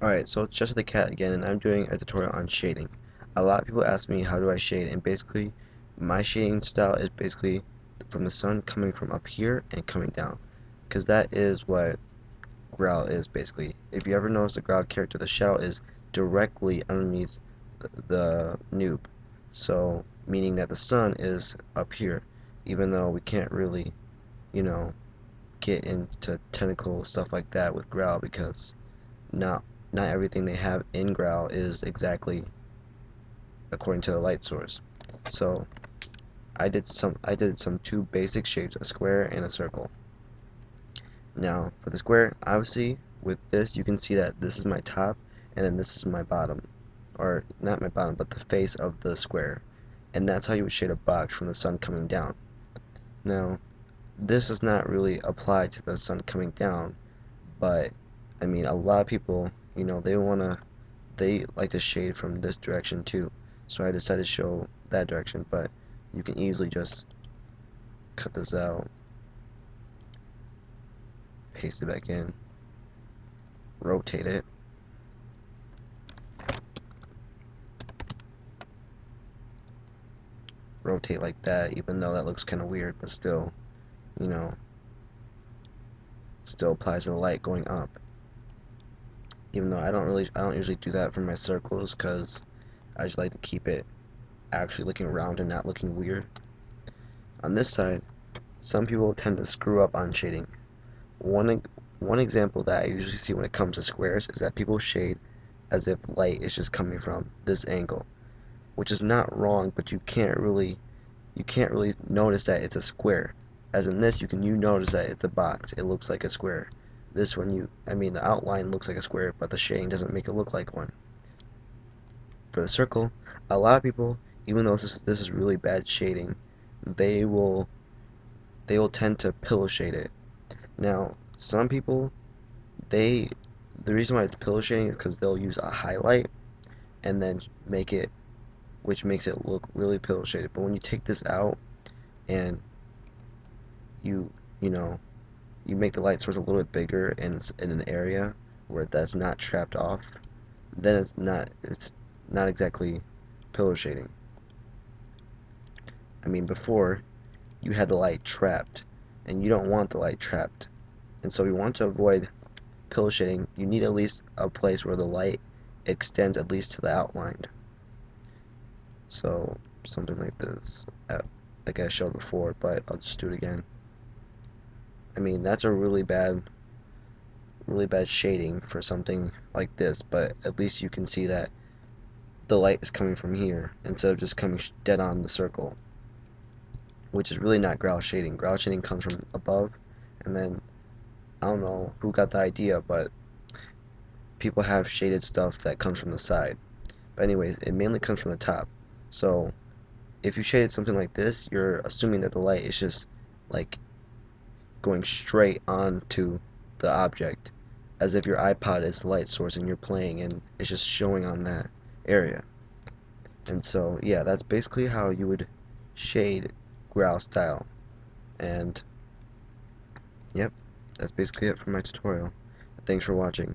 Alright, so it's just the cat again, and I'm doing a tutorial on shading. A lot of people ask me how do I shade, and basically my shading style is basically from the sun coming from up here and coming down, because that is what growl is basically. If you ever notice the growl character, the shadow is directly underneath the noob, so meaning that the sun is up here, even though we can't really, you know, get into technical stuff like that with growl because not not everything they have in growl is exactly according to the light source. So I did some two basic shapes, a square and a circle. Now for the square, obviously with this you can see that this is my top and then this is my bottom. Or not my bottom, but the face of the square. And that's how you would shade a box from the sun coming down. Now this does not really apply to the sun coming down, but I mean a lot of people, they like to shade from this direction too. So I decided to show that direction, but you can easily just cut this out, paste it back in, rotate it, rotate like that, even though that looks kind of weird, but still, you know, still applies to the light going up. Even though I don't usually do that for my circles because I just like to keep it actually looking round and not looking weird. On this side, some people tend to screw up on shading. One one example that I usually see when it comes to squares is that people shade as if light is just coming from this angle, which is not wrong, but you can't really notice that it's a square. As in this, you notice that it's a box. It looks like a square. This one, I mean, the outline looks like a square, but the shading doesn't make it look like one. For the circle, a lot of people, even though this is really bad shading, they will they will tend to pillow shade it. Now, some people, they the reason why it's pillow shading is because they'll use a highlight and then make it, which makes it look really pillow shaded. But when you take this out and you you know you make the light source a little bit bigger and in an area where that's not trapped off, then it's not exactly pillow shading. I mean, before you had the light trapped, and you don't want the light trapped, and so you want to avoid pillow shading. You need at least a place where the light extends at least to the outline. So something like this, like I showed before, but I'll just do it again. I mean, that's a really bad shading for something like this, but at least you can see that the light is coming from here instead of just coming dead on the circle, which is really not growl shading. Growl shading comes from above, and then I don't know who got the idea, but people have shaded stuff that comes from the side. But anyways, it mainly comes from the top. So if you shaded something like this, you're assuming that the light is just like going straight onto the object, as if your iPod is the light source and you're playing and it's just showing on that area. And so yeah, that's basically how you would shade growl style. And yep, that's basically it for my tutorial. Thanks for watching.